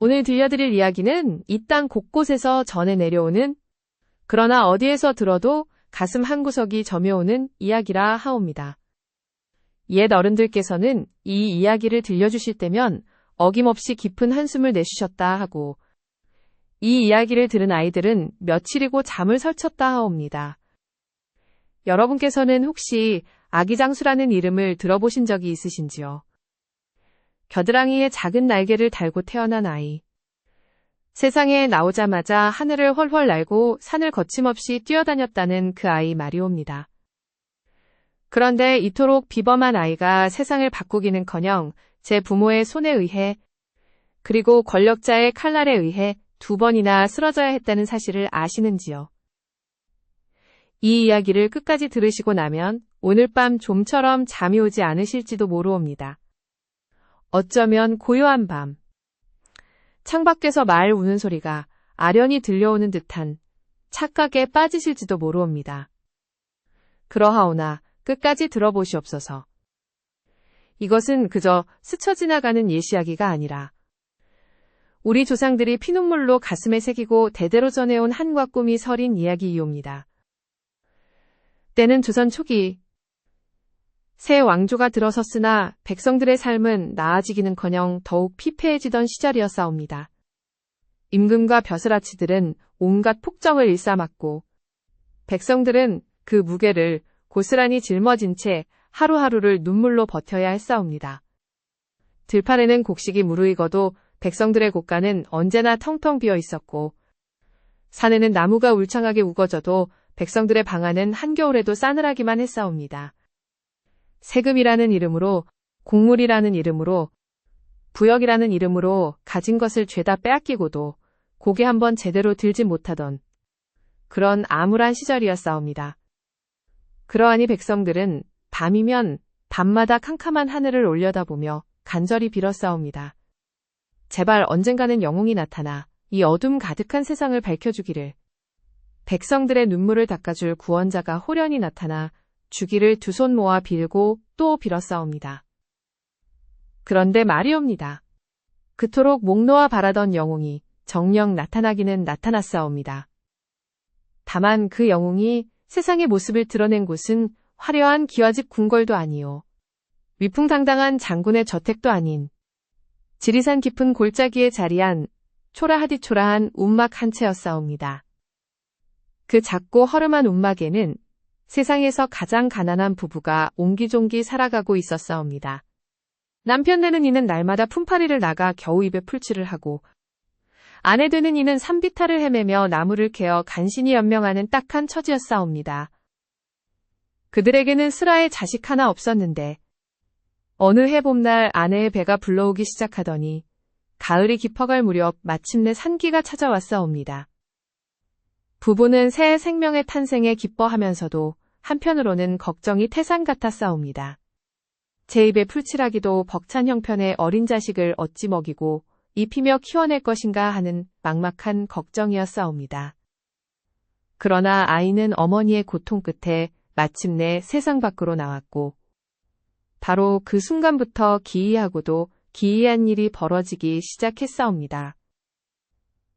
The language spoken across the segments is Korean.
오늘 들려드릴 이야기는 이 땅 곳곳에서 전해 내려오는, 그러나 어디에서 들어도 가슴 한구석이 저며오는 이야기라 하옵니다. 옛 어른들께서는 이 이야기를 들려주실 때면 어김없이 깊은 한숨을 내쉬셨다 하고, 이 이야기를 들은 아이들은 며칠이고 잠을 설쳤다 하옵니다. 여러분께서는 혹시 아기장수라는 이름을 들어보신 적이 있으신지요? 겨드랑이에 작은 날개를 달고 태어난 아이. 세상에 나오자마자 하늘을 훨훨 날고 산을 거침없이 뛰어다녔다는 그 아이 말이옵니다. 그런데 이토록 비범한 아이가 세상을 바꾸기는커녕 제 부모의 손에 의해, 그리고 권력자의 칼날에 의해 2번이나 쓰러져야 했다는 사실을 아시는지요? 이 이야기를 끝까지 들으시고 나면 오늘 밤 좀처럼 잠이 오지 않으실지도 모르옵니다. 어쩌면 고요한 밤, 창밖에서 말 우는 소리가 아련히 들려오는 듯한 착각에 빠지실지도 모르옵니다. 그러하오나 끝까지 들어보시옵소서. 이것은 그저 스쳐 지나가는 예시이야기가 아니라 우리 조상들이 피눈물로 가슴에 새기고 대대로 전해온 한과 꿈이 서린 이야기이옵니다. 때는 조선 초기, 새 왕조가 들어섰으나 백성들의 삶은 나아지기는커녕 더욱 피폐해지던 시절이었사옵니다. 임금과 벼슬아치들은 온갖 폭정을 일삼았고, 백성들은 그 무게를 고스란히 짊어진 채 하루하루를 눈물로 버텨야 했사옵니다. 들판에는 곡식이 무르익어도 백성들의 곳간은 언제나 텅텅 비어 있었고, 산에는 나무가 울창하게 우거져도 백성들의 방안은 한겨울에도 싸늘하기만 했사옵니다. 세금이라는 이름으로, 곡물이라는 이름으로, 부역이라는 이름으로 가진 것을 죄다 빼앗기고도 고개 한번 제대로 들지 못하던 그런 암울한 시절이었사옵니다. 그러하니 백성들은 밤이면 밤마다 캄캄한 하늘을 올려다보며 간절히 빌었사옵니다. 제발 언젠가는 영웅이 나타나 이 어둠 가득한 세상을 밝혀주기를, 백성들의 눈물을 닦아줄 구원자가 호련히 나타나 주기를 두 손 모아 빌고 또 빌었사옵니다. 그런데 말이옵니다. 그토록 목 놓아 바라던 영웅이 정녕 나타나기는 나타났사옵니다. 다만 그 영웅이 세상의 모습을 드러낸 곳은 화려한 기와집 궁궐도 아니요, 위풍당당한 장군의 저택도 아닌 지리산 깊은 골짜기에 자리한 초라하디초라한 움막 한 채였사옵니다. 그 작고 허름한 움막에는 세상에서 가장 가난한 부부가 옹기종기 살아가고 있었사옵니다. 남편 되는 이는 날마다 품팔이를 나가 겨우 입에 풀칠을 하고, 아내 되는 이는 산비탈을 헤매며 나무를 캐어 간신히 연명하는 딱한 처지였사옵니다. 그들에게는 슬하에 자식 하나 없었는데 어느 해 봄날 아내의 배가 불러오기 시작하더니 가을이 깊어갈 무렵 마침내 산기가 찾아왔사옵니다. 부부는 새 생명의 탄생에 기뻐하면서도 한편으로는 걱정이 태산 같았사옵니다. 제 입에 풀칠하기도 벅찬 형편의 어린 자식을 어찌 먹이고 입히며 키워낼 것인가 하는 막막한 걱정이었사옵니다. 그러나 아이는 어머니의 고통 끝에 마침내 세상 밖으로 나왔고, 바로 그 순간부터 기이하고도 기이한 일이 벌어지기 시작했사옵니다.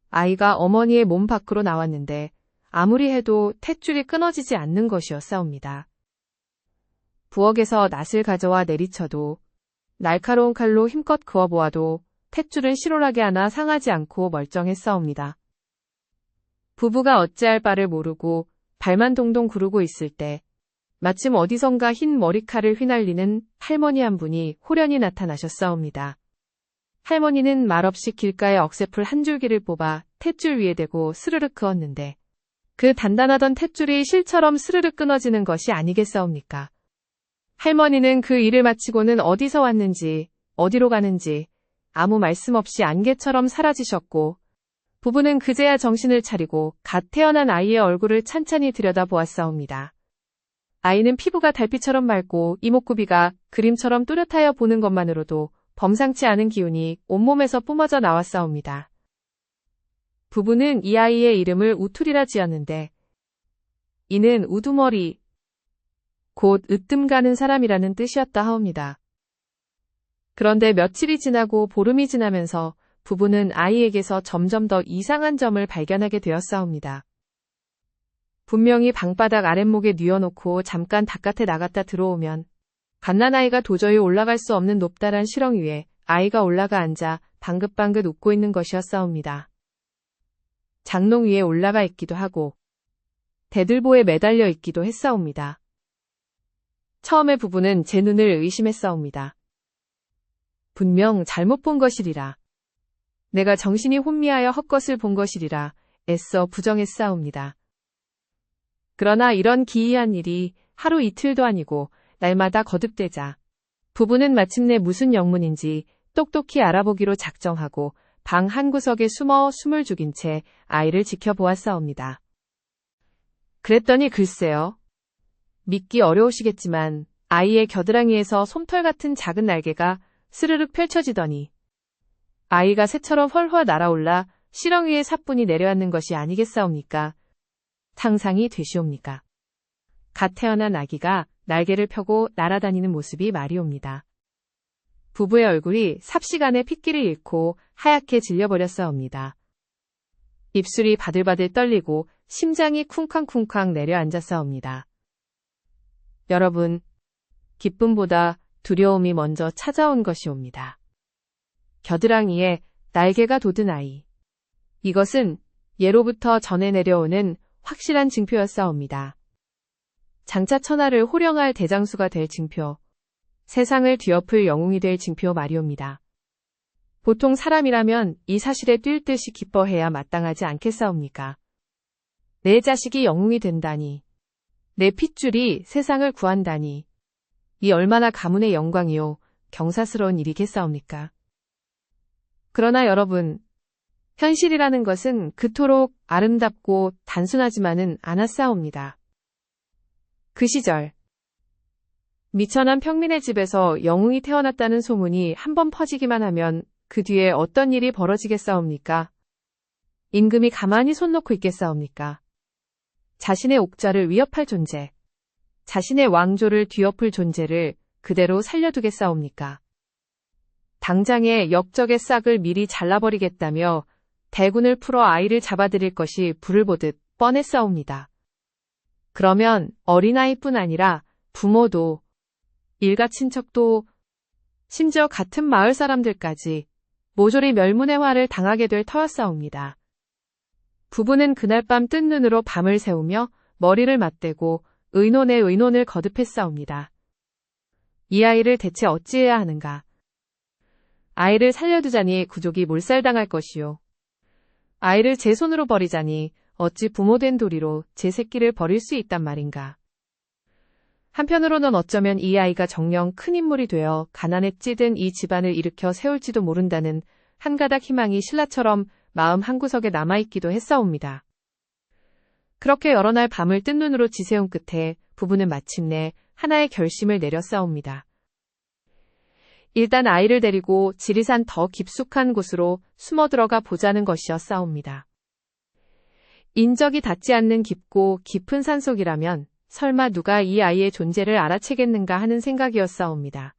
아이가 어머니의 몸 밖으로 나왔는데 아무리 해도 탯줄이 끊어지지 않는 것이었사옵니다. 부엌에서 낫을 가져와 내리쳐도, 날카로운 칼로 힘껏 그어보아도 탯줄은 실오라게 하나 상하지 않고 멀쩡했사옵니다. 부부가 어찌할 바를 모르고 발만 동동 구르고 있을 때 마침 어디선가 흰 머리칼을 휘날리는 할머니 한 분이 호련히 나타나셨사옵니다. 할머니는 말없이 길가에 억새풀 한 줄기를 뽑아 탯줄 위에 대고 스르륵 그었는데, 그 단단하던 탯줄이 실처럼 스르륵 끊어지는 것이 아니겠사옵니까? 할머니는 그 일을 마치고는 어디서 왔는지 어디로 가는지 아무 말씀 없이 안개처럼 사라지셨고, 부부는 그제야 정신을 차리고 갓 태어난 아이의 얼굴을 찬찬히 들여다보았사옵니다. 아이는 피부가 달빛처럼 맑고 이목구비가 그림처럼 또렷하여 보는 것만으로도 범상치 않은 기운이 온몸에서 뿜어져 나왔사옵니다. 부부는 이 아이의 이름을 우툴이라 지었는데, 이는 우두머리, 곧 으뜸 가는 사람이라는 뜻이었다 하옵니다. 그런데 며칠이 지나고 보름이 지나면서 부부는 아이에게서 점점 더 이상한 점을 발견하게 되었사옵니다. 분명히 방바닥 아랫목에 뉘어놓고 잠깐 바깥에 나갔다 들어오면 갓난아이가 도저히 올라갈 수 없는 높다란 실엉 위에 아이가 올라가 앉아 방긋방긋 웃고 있는 것이었사옵니다. 장롱 위에 올라가 있기도 하고 대들보에 매달려 있기도 했사옵니다. 처음에 부부는 제 눈을 의심했사옵니다. 분명 잘못 본 것이리라. 내가 정신이 혼미하여 헛것을 본 것이리라 애써 부정했사옵니다. 그러나 이런 기이한 일이 하루 이틀도 아니고 날마다 거듭되자 부부는 마침내 무슨 영문인지 똑똑히 알아보기로 작정하고 방 한구석에 숨어 숨을 죽인 채 아이를 지켜보았사옵니다. 그랬더니 글쎄요. 믿기 어려우시겠지만 아이의 겨드랑이에서 솜털 같은 작은 날개가 스르륵 펼쳐지더니 아이가 새처럼 훨훨 날아올라 실엉 위에 사뿐히 내려앉는 것이 아니겠사옵니까? 상상이 되시옵니까? 갓 태어난 아기가 날개를 펴고 날아다니는 모습이 말이옵니다. 부부의 얼굴이 삽시간에 핏기를 잃고 하얗게 질려버렸사옵니다. 입술이 바들바들 떨리고 심장이 쿵쾅쿵쾅 내려앉았사옵니다. 여러분, 기쁨보다 두려움이 먼저 찾아온 것이옵니다. 겨드랑이에 날개가 돋은 아이. 이것은 예로부터 전해 내려오는 확실한 징표였사옵니다. 장차 천하를 호령할 대장수가 될 징표, 세상을 뒤엎을 영웅이 될 징표 말이옵니다. 보통 사람이라면 이 사실에 뛸 듯이 기뻐해야 마땅하지 않겠사옵니까? 내 자식이 영웅이 된다니, 내 핏줄이 세상을 구한다니, 이 얼마나 가문의 영광이요 경사스러운 일이겠사옵니까? 그러나 여러분, 현실이라는 것은 그토록 아름답고 단순하지만은 않았사옵니다. 그 시절 미천한 평민의 집에서 영웅이 태어났다는 소문이 한번 퍼지기만 하면 그 뒤에 어떤 일이 벌어지겠사옵니까? 임금이 가만히 손 놓고 있겠사옵니까? 자신의 옥자를 위협할 존재, 자신의 왕조를 뒤엎을 존재를 그대로 살려두겠사옵니까? 당장에 역적의 싹을 미리 잘라버리겠다며 대군을 풀어 아이를 잡아들일 것이 불을 보듯 뻔했사옵니다. 그러면 어린아이뿐 아니라 부모도, 일가 친척도, 심지어 같은 마을 사람들까지 모조리 멸문의 화를 당하게 될 터였사옵니다. 부부는 그날 밤 뜬 눈으로 밤을 새우며 머리를 맞대고 의논에 의논을 거듭했사옵니다. 이 아이를 대체 어찌해야 하는가? 아이를 살려두자니 구족이 몰살당할 것이요. 아이를 제 손으로 버리자니 어찌 부모된 도리로 제 새끼를 버릴 수 있단 말인가. 한편으로는 어쩌면 이 아이가 정녕 큰 인물이 되어 가난에 찌든 이 집안을 일으켜 세울지도 모른다는 한 가닥 희망이 신라처럼 마음 한구석에 남아있기도 했사옵니다. 그렇게 여러 날 밤을 뜬 눈으로 지새운 끝에 부부는 마침내 하나의 결심을 내렸사옵니다. 일단 아이를 데리고 지리산 더 깊숙한 곳으로 숨어 들어가 보자는 것이었사옵니다. 인적이 닿지 않는 깊고 깊은 산속이라면 설마 누가 이 아이의 존재를 알아채겠는가 하는 생각이었사옵니다.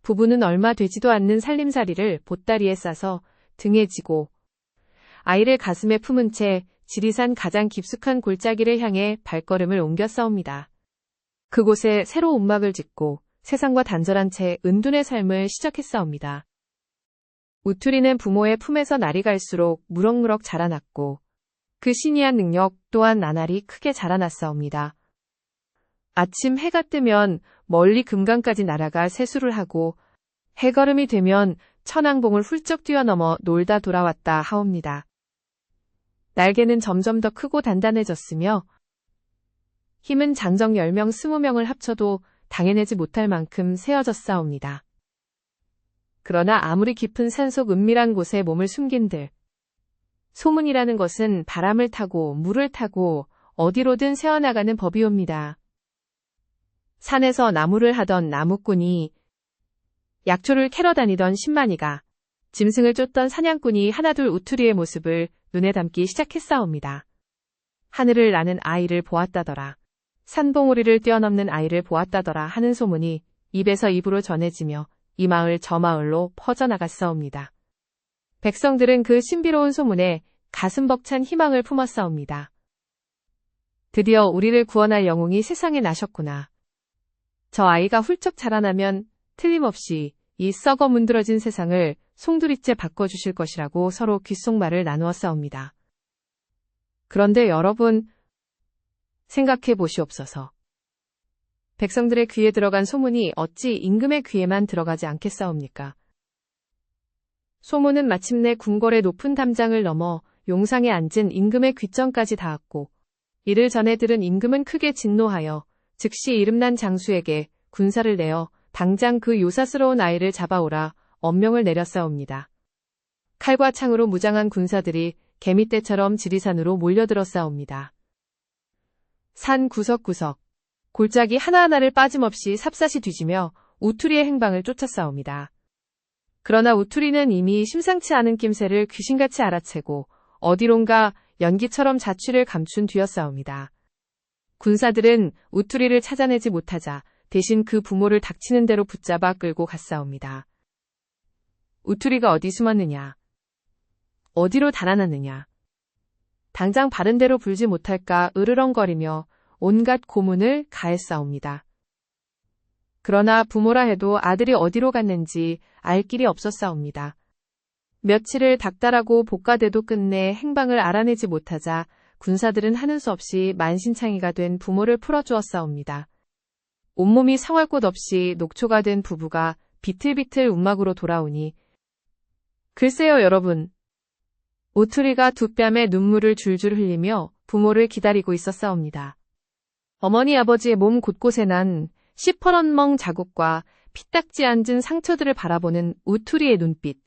부부는 얼마 되지도 않는 살림살이를 보따리에 싸서 등에 지고 아이를 가슴에 품은 채 지리산 가장 깊숙한 골짜기를 향해 발걸음을 옮겼사옵니다. 그곳에 새로 움막을 짓고 세상과 단절한 채 은둔의 삶을 시작했사옵니다. 우투리는 부모의 품에서 날이 갈수록 무럭무럭 자라났고 그 신이한 능력 또한 나날이 크게 자라났사옵니다. 아침 해가 뜨면 멀리 금강까지 날아가 세수를 하고 해걸음이 되면 천왕봉을 훌쩍 뛰어넘어 놀다 돌아왔다 하옵니다. 날개는 점점 더 크고 단단해졌으며 힘은 장정 10명 20명을 합쳐도 당해내지 못할 만큼 세어졌사옵니다. 그러나 아무리 깊은 산속 은밀한 곳에 몸을 숨긴들 소문이라는 것은 바람을 타고 물을 타고 어디로든 새어나가는 법이옵니다. 산에서 나무를 하던 나무꾼이, 약초를 캐러 다니던 신만이가, 짐승을 쫓던 사냥꾼이 하나둘 우투리의 모습을 눈에 담기 시작했사옵니다. 하늘을 나는 아이를 보았다더라. 산봉우리를 뛰어넘는 아이를 보았다더라 하는 소문이 입에서 입으로 전해지며 이 마을 저 마을로 퍼져나갔사옵니다. 백성들은 그 신비로운 소문에 가슴 벅찬 희망을 품었사옵니다. 드디어 우리를 구원할 영웅이 세상에 나셨구나. 저 아이가 훌쩍 자라나면 틀림없이 이 썩어 문드러진 세상을 송두리째 바꿔주실 것이라고 서로 귓속말을 나누었사옵니다. 그런데 여러분, 생각해 보시옵소서. 백성들의 귀에 들어간 소문이 어찌 임금의 귀에만 들어가지 않겠사옵니까? 소문은 마침내 궁궐의 높은 담장을 넘어 용상에 앉은 임금의 귓전까지 닿았고, 이를 전해 들은 임금은 크게 진노하여 즉시 이름난 장수에게 군사를 내어 당장 그 요사스러운 아이를 잡아오라 엄명을 내렸사옵니다. 칼과 창으로 무장한 군사들이 개미떼처럼 지리산으로 몰려들었사옵니다. 산 구석구석, 골짜기 하나하나를 빠짐없이 삽사시 뒤지며 우투리의 행방을 쫓았사옵니다. 그러나 우투리는 이미 심상치 않은 낌새를 귀신같이 알아채고 어디론가 연기처럼 자취를 감춘 뒤였사옵니다. 군사들은 우투리를 찾아내지 못하자 대신 그 부모를 닥치는 대로 붙잡아 끌고 갔사옵니다. 우투리가 어디 숨었느냐? 어디로 달아났느냐? 당장 바른 대로 불지 못할까 으르렁거리며 온갖 고문을 가했사옵니다. 그러나 부모라 해도 아들이 어디로 갔는지 알 길이 없었사옵니다. 며칠을 닥달하고 볶아대도 끝내 행방을 알아내지 못하자 군사들은 하는 수 없이 만신창이가 된 부모를 풀어주었사옵니다. 온몸이 상할 곳 없이 녹초가 된 부부가 비틀비틀 움막으로 돌아오니 글쎄요 여러분, 우투리가 두 뺨에 눈물을 줄줄 흘리며 부모를 기다리고 있었사옵니다. 어머니 아버지의 몸 곳곳에 난 시퍼런멍 자국과 피딱지 앉은 상처들을 바라보는 우투리의 눈빛.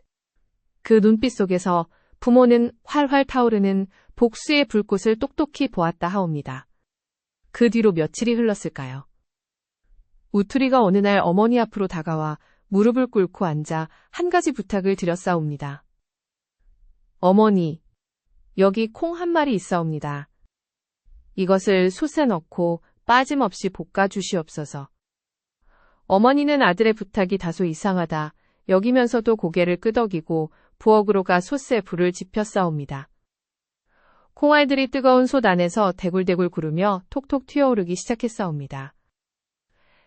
그 눈빛 속에서 부모는 활활 타오르는 복수의 불꽃을 똑똑히 보았다 하옵니다. 그 뒤로 며칠이 흘렀을까요? 우투리가 어느 날 어머니 앞으로 다가와 무릎을 꿇고 앉아 한 가지 부탁을 드렸사옵니다. 어머니, 여기 콩 한 마리 있사옵니다. 이것을 솥에 넣고 빠짐없이 볶아 주시옵소서. 어머니는 아들의 부탁이 다소 이상하다 여기면서도 고개를 끄덕이고 부엌으로 가 솥에 불을 지폈사옵니다. 콩알들이 뜨거운 솥 안에서 대굴대굴 구르며 톡톡 튀어오르기 시작했사옵니다.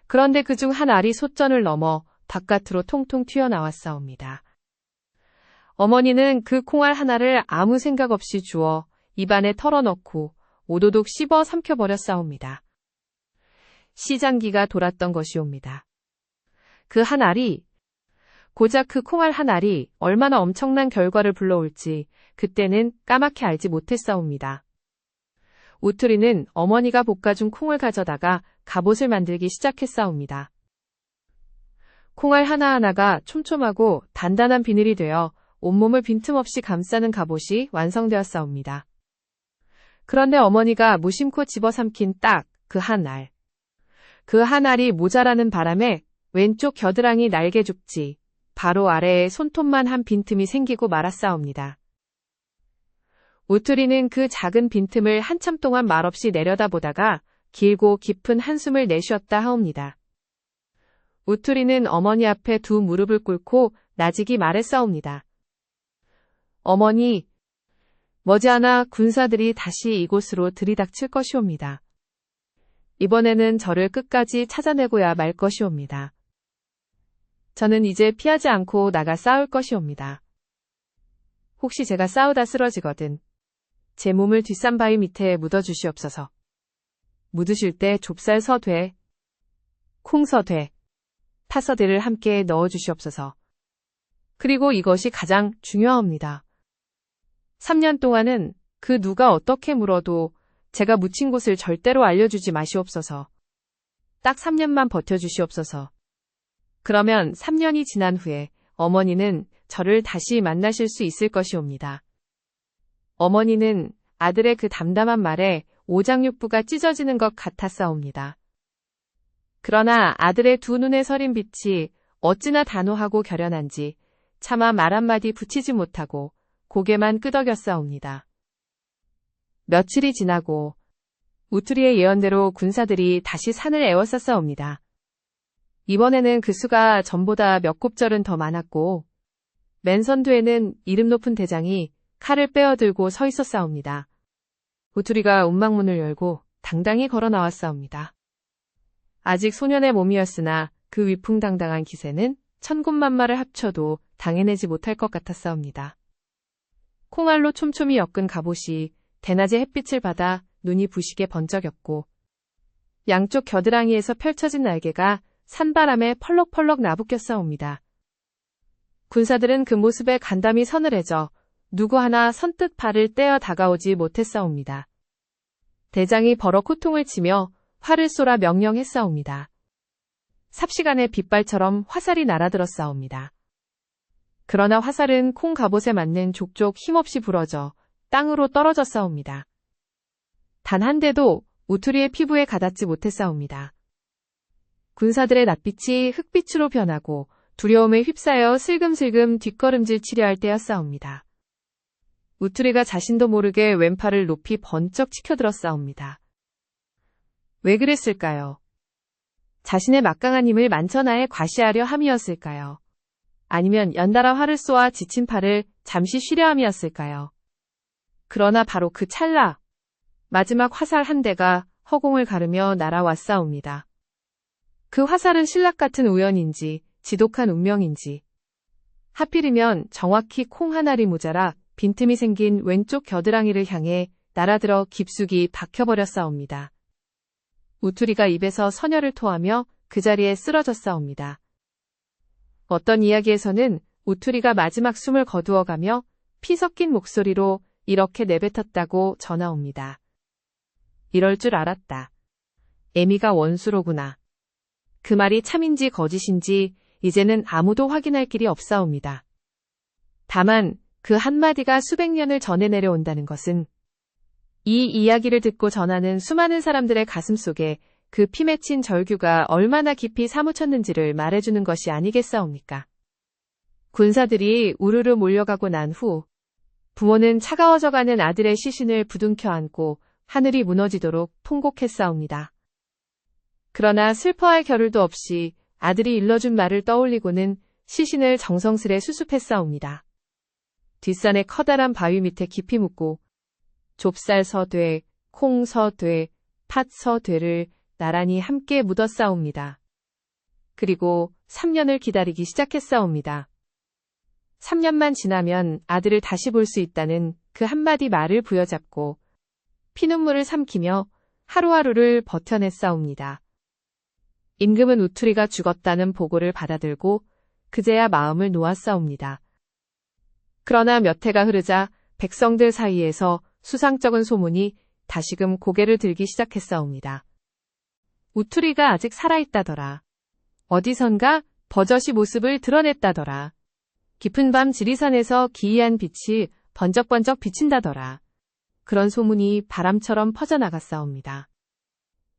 그런데 그중 한 알이 솥전을 넘어 바깥으로 통통 튀어나왔사옵니다. 어머니는 그 콩알 하나를 아무 생각 없이 주워 입안에 털어넣고 오도독 씹어 삼켜버렸사옵니다. 시장기가 돌았던 것이옵니다. 그 한 알이, 고작 그 콩알 한 알이 얼마나 엄청난 결과를 불러올지 그때는 까맣게 알지 못했사옵니다. 우투리는 어머니가 볶아준 콩을 가져다가 갑옷을 만들기 시작했사옵니다. 콩알 하나하나가 촘촘하고 단단한 비늘이 되어 온몸을 빈틈없이 감싸는 갑옷이 완성되었사옵니다. 그런데 어머니가 무심코 집어삼킨 딱 그 한 알. 그 한 알이 모자라는 바람에 왼쪽 겨드랑이 날개 죽지 바로 아래에 손톱만 한 빈틈이 생기고 말았사옵니다. 우투리는 그 작은 빈틈을 한참 동안 말없이 내려다보다가 길고 깊은 한숨을 내쉬었다 하옵니다. 우투리는 어머니 앞에 두 무릎을 꿇고 나직이 말했사옵니다. 어머니, 머지않아 군사들이 다시 이곳으로 들이닥칠 것이옵니다. 이번에는 저를 끝까지 찾아내고야 말 것이옵니다. 저는 이제 피하지 않고 나가 싸울 것이옵니다. 혹시 제가 싸우다 쓰러지거든 제 몸을 뒷산바위 밑에 묻어주시옵소서. 묻으실 때 좁쌀 서되, 콩서되, 파서대를 함께 넣어주시옵소서. 그리고 이것이 가장 중요합니다. 3년 동안은 그 누가 어떻게 물어도 제가 묻힌 곳을 절대로 알려주지 마시옵소서. 딱 3년만 버텨주시옵소서. 그러면 3년이 지난 후에 어머니는 저를 다시 만나실 수 있을 것이옵니다. 어머니는 아들의 그 담담한 말에 오장육부가 찢어지는 것 같았사옵니다. 그러나 아들의 두 눈에 서린 빛이 어찌나 단호하고 결연한지 차마 말 한마디 붙이지 못하고 고개만 끄덕였사옵니다. 며칠이 지나고 우투리의 예언대로 군사들이 다시 산을 에워쌌사옵니다. 이번에는 그 수가 전보다 몇 곱절은 더 많았고 맨선 뒤에는 이름 높은 대장이 칼을 빼어들고 서 있었사옵니다. 우투리가 운막문을 열고 당당히 걸어 나왔사옵니다. 아직 소년의 몸이었으나 그 위풍당당한 기세는 천군만마를 합쳐도 당해내지 못할 것 같았사옵니다. 콩알로 촘촘히 엮은 갑옷이 대낮의 햇빛을 받아 눈이 부시게 번쩍였고 양쪽 겨드랑이에서 펼쳐진 날개가 산바람에 펄럭펄럭 나부꼈사옵니다. 군사들은 그 모습에 간담이 서늘해져 누구 하나 선뜻 발을 떼어 다가오지 못했사옵니다. 대장이 버럭 호통을 치며 활을 쏘라 명령했사옵니다. 삽시간에 빗발처럼 화살이 날아들었사옵니다. 그러나 화살은 콩 갑옷에 맞는 족족 힘없이 부러져 땅으로 떨어졌사옵니다. 단 한 대도 우투리의 피부에 가닿지 못했사옵니다. 군사들의 낯빛이 흑빛으로 변하고 두려움에 휩싸여 슬금슬금 뒷걸음질 치려 할 때였사옵니다. 우투리가 자신도 모르게 왼팔을 높이 번쩍 치켜들었사옵니다. 왜 그랬을까요? 자신의 막강한 힘을 만천하에 과시하려 함이었을까요? 아니면 연달아 활을 쏘아 지친 팔을 잠시 쉬려 함이었을까요? 그러나 바로 그 찰나, 마지막 화살 한 대가 허공을 가르며 날아왔사옵니다. 그 화살은 신락 같은 우연인지 지독한 운명인지 하필이면 정확히 콩 한 알이 모자라 빈틈이 생긴 왼쪽 겨드랑이를 향해 날아들어 깊숙이 박혀버렸사옵니다. 우투리가 입에서 선혈을 토하며 그 자리에 쓰러졌사옵니다. 어떤 이야기에서는 우투리가 마지막 숨을 거두어가며 피 섞인 목소리로 이렇게 내뱉었다고 전하옵니다. 이럴 줄 알았다. 애미가 원수로구나. 그 말이 참인지 거짓인지 이제는 아무도 확인할 길이 없사옵니다. 다만 그 한마디가 수백 년을 전해 내려온다는 것은 이 이야기를 듣고 전하는 수많은 사람들의 가슴 속에 그 피 맺힌 절규가 얼마나 깊이 사무쳤는지를 말해주는 것이 아니겠사옵니까? 군사들이 우르르 몰려가고 난 후 부모는 차가워져가는 아들의 시신을 부둥켜 안고 하늘이 무너지도록 통곡했사옵니다. 그러나 슬퍼할 겨를도 없이 아들이 일러준 말을 떠올리고는 시신을 정성스레 수습했사옵니다. 뒷산의 커다란 바위 밑에 깊이 묻고 좁쌀 서되, 콩 서되, 팥 서되를 나란히 함께 묻었사옵니다. 그리고 3년을 기다리기 시작했사옵니다. 3년만 지나면 아들을 다시 볼 수 있다는 그 한마디 말을 부여잡고 피눈물을 삼키며 하루하루를 버텨냈사옵니다. 임금은 우투리가 죽었다는 보고를 받아들고 그제야 마음을 놓았사옵니다. 그러나 몇 해가 흐르자 백성들 사이에서 수상쩍은 소문이 다시금 고개를 들기 시작했사옵니다. 우투리가 아직 살아있다더라. 어디선가 버젓이 모습을 드러냈다더라. 깊은 밤 지리산에서 기이한 빛이 번쩍번쩍 비친다더라. 그런 소문이 바람처럼 퍼져나갔사옵니다.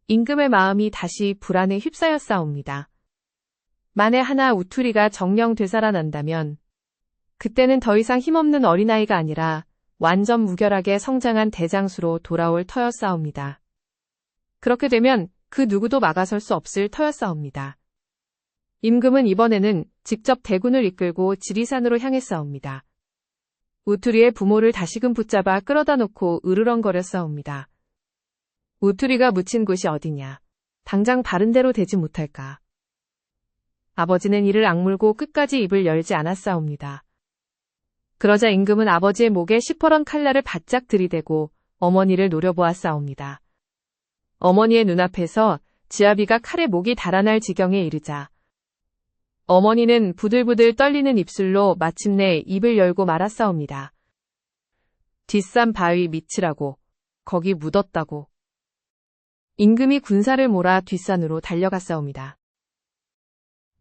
임금의 마음이 다시 불안에 휩싸였사옵니다. 만에 하나 우투리가 정령 되살아난다면 그때는 더 이상 힘없는 어린아이가 아니라 완전 무결하게 성장한 대장수로 돌아올 터였사옵니다. 그렇게 되면 그 누구도 막아설 수 없을 터였사옵니다. 임금은 이번에는 직접 대군을 이끌고 지리산으로 향했사옵니다. 우투리의 부모를 다시금 붙잡아 끌어다 놓고 으르렁거렸사옵니다. 우투리가 묻힌 곳이 어디냐? 당장 바른 대로 되지 못할까? 아버지는 이를 악물고 끝까지 입을 열지 않았사옵니다. 그러자 임금은 아버지의 목에 시퍼런 칼날을 바짝 들이대고 어머니를 노려보았사옵니다. 어머니의 눈앞에서 지아비가 칼에 목이 달아날 지경에 이르자 어머니는 부들부들 떨리는 입술로 마침내 입을 열고 말았사옵니다. 뒷산 바위 밑이라고, 거기 묻었다고. 임금이 군사를 몰아 뒷산으로 달려갔사옵니다.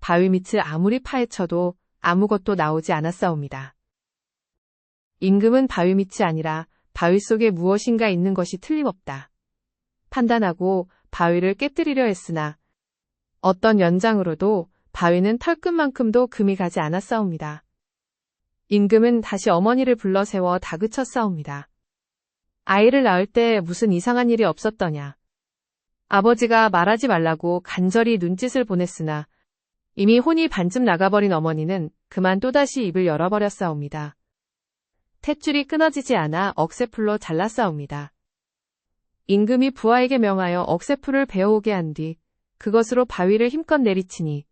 바위 밑을 아무리 파헤쳐도 아무것도 나오지 않았사옵니다. 임금은 바위 밑이 아니라 바위 속에 무엇인가 있는 것이 틀림없다 판단하고 바위를 깨뜨리려 했으나 어떤 연장으로도 바위는 털끝만큼도 금이 가지 않았사옵니다. 임금은 다시 어머니를 불러 세워 다그쳤사옵니다. 아이를 낳을 때 무슨 이상한 일이 없었더냐. 아버지가 말하지 말라고 간절히 눈짓을 보냈으나 이미 혼이 반쯤 나가버린 어머니는 그만 또다시 입을 열어버렸사옵니다. 탯줄이 끊어지지 않아 억새풀로 잘랐사옵니다. 임금이 부하에게 명하여 억새풀을 베어오게 한 뒤 그것으로 바위를 힘껏 내리치니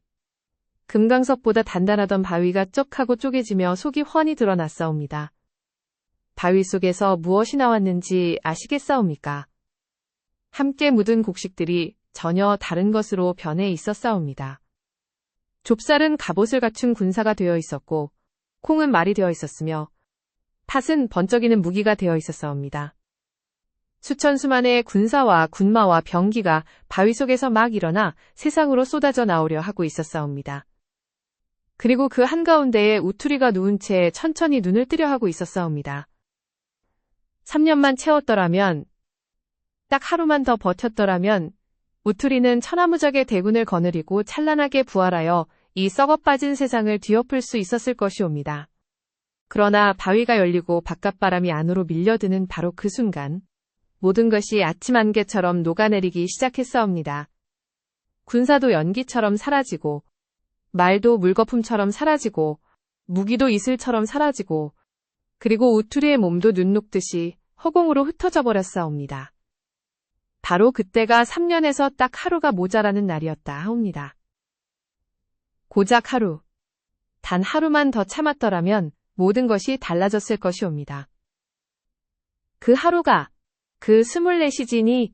금강석보다 단단하던 바위가 쩍하고 쪼개지며 속이 훤히 드러났사옵니다. 바위 속에서 무엇이 나왔는지 아시겠사옵니까? 함께 묻은 곡식들이 전혀 다른 것으로 변해 있었사옵니다. 좁쌀은 갑옷을 갖춘 군사가 되어 있었고 콩은 말이 되어 있었으며 팥은 번쩍이는 무기가 되어 있었사옵니다. 수천 수만의 군사와 군마와 병기가 바위 속에서 막 일어나 세상으로 쏟아져 나오려 하고 있었사옵니다. 그리고 그 한가운데에 우투리가 누운 채 천천히 눈을 뜨려 하고 있었사옵니다. 3년만 채웠더라면, 딱 하루만 더 버텼더라면 우투리는 천하무적의 대군을 거느리고 찬란하게 부활하여 이 썩어빠진 세상을 뒤엎을 수 있었을 것이옵니다. 그러나 바위가 열리고 바깥바람이 안으로 밀려드는 바로 그 순간 모든 것이 아침 안개처럼 녹아내리기 시작했사옵니다. 군사도 연기처럼 사라지고 말도 물거품처럼 사라지고 무기도 이슬처럼 사라지고 그리고 우투리의 몸도 눈 녹듯이 허공으로 흩어져 버렸사옵니다. 바로 그때가 3년에서 딱 하루가 모자라는 날이었다 하옵니다. 고작 하루, 단 하루만 더 참았더라면 모든 것이 달라졌을 것이옵니다. 그 하루가, 그 24시간이,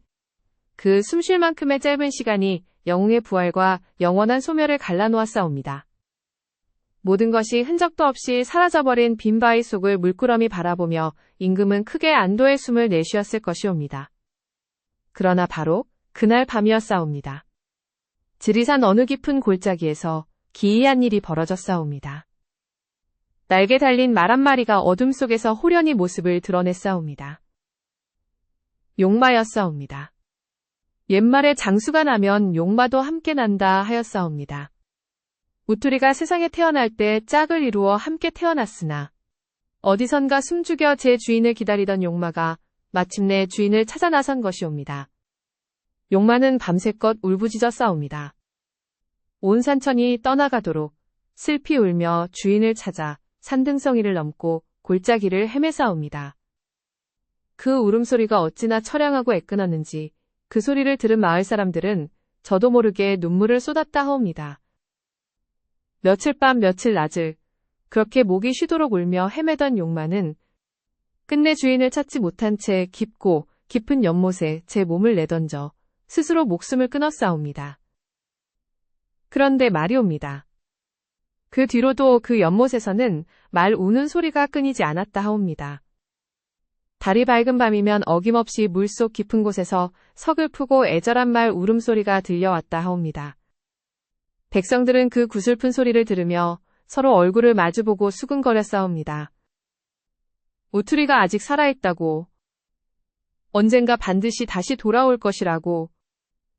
그 숨쉴 만큼의 짧은 시간이 영웅의 부활과 영원한 소멸을 갈라놓았사옵니다. 모든 것이 흔적도 없이 사라져버린 빈 바위 속을 물끄러미 바라보며 임금은 크게 안도의 숨을 내쉬었을 것이옵니다. 그러나 바로 그날 밤이었사옵니다. 지리산 어느 깊은 골짜기에서 기이한 일이 벌어졌사옵니다. 날개 달린 말 한 마리가 어둠 속에서 호련히 모습을 드러냈사옵니다. 용마였사옵니다. 옛말에 장수가 나면 용마도 함께 난다 하였사옵니다. 우투리가 세상에 태어날 때 짝을 이루어 함께 태어났으나 어디선가 숨죽여 제 주인을 기다리던 용마가 마침내 주인을 찾아 나선 것이옵니다. 용마는 밤새껏 울부짖었사옵니다. 온 산천이 떠나가도록 슬피 울며 주인을 찾아 산등성이를 넘고 골짜기를 헤매사옵니다. 그 울음소리가 어찌나 처량하고 애끊었는지 그 소리를 들은 마을 사람들은 저도 모르게 눈물을 쏟았다 하옵니다. 며칠 밤 며칠 낮을 그렇게 목이 쉬도록 울며 헤매던 용마는 끝내 주인을 찾지 못한 채 깊고 깊은 연못에 제 몸을 내던져 스스로 목숨을 끊었사옵니다. 그런데 말이 옵니다. 그 뒤로도 그 연못에서는 말 우는 소리가 끊이지 않았다 하옵니다. 달이 밝은 밤이면 어김없이 물속 깊은 곳에서 서글프고 애절한 말 울음소리가 들려왔다 하옵니다. 백성들은 그 구슬픈 소리를 들으며 서로 얼굴을 마주보고 수근거렸사옵니다. 우투리가 아직 살아있다고, 언젠가 반드시 다시 돌아올 것이라고,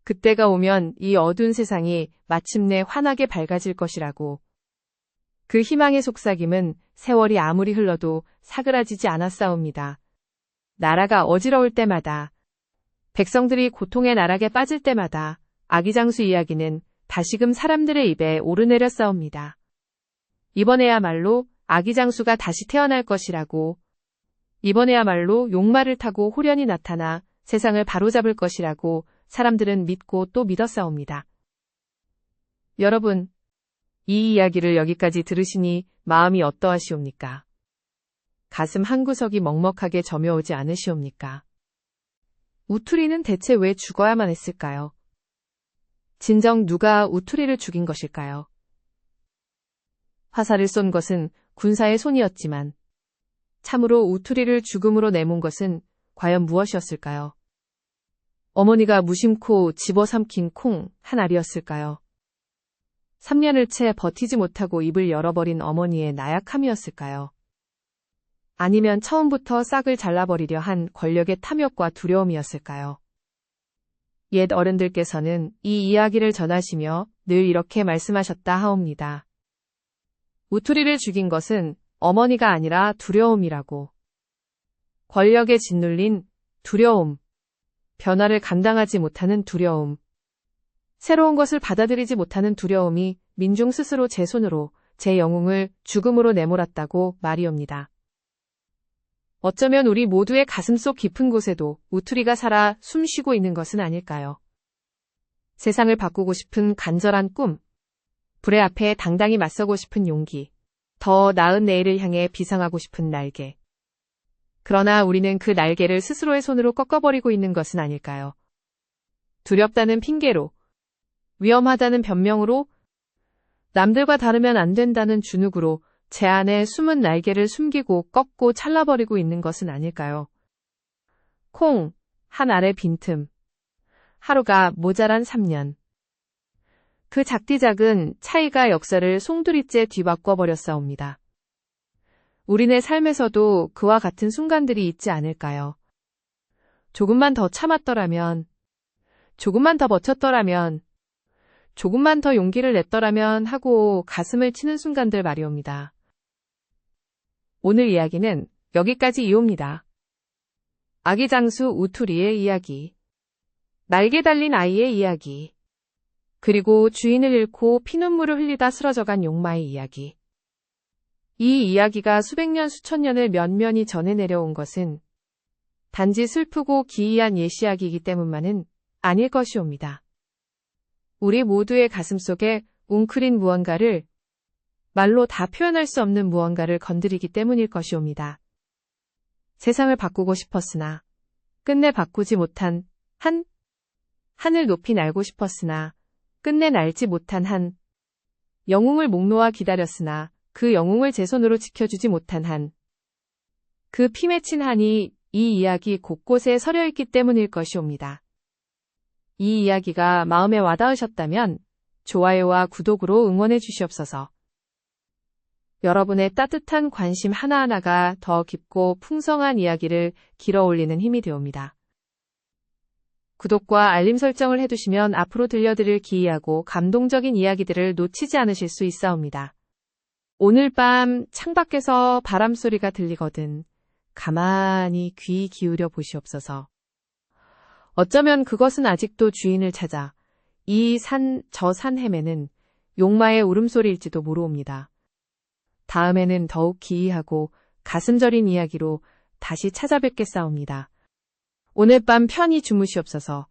그때가 오면 이 어두운 세상이 마침내 환하게 밝아질 것이라고. 그 희망의 속삭임은 세월이 아무리 흘러도 사그라지지 않았사옵니다. 나라가 어지러울 때마다, 백성들이 고통의 나락에 빠질 때마다 아기장수 이야기는 다시금 사람들의 입에 오르내렸사옵니다. 이번에야말로 아기장수가 다시 태어날 것이라고, 이번에야말로 용마를 타고 호련히 나타나 세상을 바로잡을 것이라고 사람들은 믿고 또 믿었사옵니다. 여러분, 이 이야기를 여기까지 들으시니 마음이 어떠하시옵니까? 가슴 한구석이 먹먹하게 저며오지 않으시옵니까? 우투리는 대체 왜 죽어야만 했을까요? 진정 누가 우투리를 죽인 것일까요? 화살을 쏜 것은 군사의 손이었지만 참으로 우투리를 죽음으로 내몬 것은 과연 무엇이었을까요? 어머니가 무심코 집어삼킨 콩 한 알이었을까요? 3년을 채 버티지 못하고 입을 열어버린 어머니의 나약함이었을까요? 아니면 처음부터 싹을 잘라버리려 한 권력의 탐욕과 두려움이었을까요? 옛 어른들께서는 이 이야기를 전하시며 늘 이렇게 말씀하셨다 하옵니다. 우투리를 죽인 것은 어머니가 아니라 두려움이라고. 권력에 짓눌린 두려움, 변화를 감당하지 못하는 두려움, 새로운 것을 받아들이지 못하는 두려움이 민중 스스로 제 손으로 제 영웅을 죽음으로 내몰았다고 말이옵니다. 어쩌면 우리 모두의 가슴속 깊은 곳에도 우투리가 살아 숨쉬고 있는 것은 아닐까요? 세상을 바꾸고 싶은 간절한 꿈, 불의 앞에 당당히 맞서고 싶은 용기, 더 나은 내일을 향해 비상하고 싶은 날개. 그러나 우리는 그 날개를 스스로의 손으로 꺾어버리고 있는 것은 아닐까요? 두렵다는 핑계로, 위험하다는 변명으로, 남들과 다르면 안 된다는 주눅으로 제 안에 숨은 날개를 숨기고 꺾고 잘라버리고 있는 것은 아닐까요? 콩, 한 알의 빈틈. 하루가 모자란 3년. 그 작디작은 차이가 역사를 송두리째 뒤바꿔버렸사옵니다. 우리네 삶에서도 그와 같은 순간들이 있지 않을까요? 조금만 더 참았더라면, 조금만 더 버텼더라면, 조금만 더 용기를 냈더라면 하고 가슴을 치는 순간들 말이옵니다. 오늘 이야기는 여기까지이옵니다. 아기 장수 우투리의 이야기, 날개 달린 아이의 이야기, 그리고 주인을 잃고 피눈물을 흘리다 쓰러져간 용마의 이야기. 이 이야기가 수백 년 수천 년을 면면이 전해 내려온 것은 단지 슬프고 기이한 예시이야기이기 때문만은 아닐 것이옵니다. 우리 모두의 가슴속에 웅크린 무언가를, 말로 다 표현할 수 없는 무언가를 건드리기 때문일 것이옵니다. 세상을 바꾸고 싶었으나 끝내 바꾸지 못한 한, 하늘 높이 날고 싶었으나 끝내 날지 못한 한, 영웅을 목 놓아 기다렸으나 그 영웅을 제 손으로 지켜주지 못한 한, 그 피 맺힌 한이 이 이야기 곳곳에 서려있기 때문일 것이옵니다. 이 이야기가 마음에 와닿으셨다면 좋아요와 구독으로 응원해 주시옵소서. 여러분의 따뜻한 관심 하나하나가 더 깊고 풍성한 이야기를 길어 올리는 힘이 되옵니다. 구독과 알림 설정을 해두시면 앞으로 들려드릴 기이하고 감동적인 이야기들을 놓치지 않으실 수 있사옵니다. 오늘 밤 창밖에서 바람소리가 들리거든 가만히 귀 기울여 보시옵소서. 어쩌면 그것은 아직도 주인을 찾아 이 산 저 산 헤매는 용마의 울음소리일지도 모르옵니다. 다음에는 더욱 기이하고 가슴 저린 이야기로 다시 찾아뵙겠사옵니다. 오늘 밤 편히 주무시옵소서.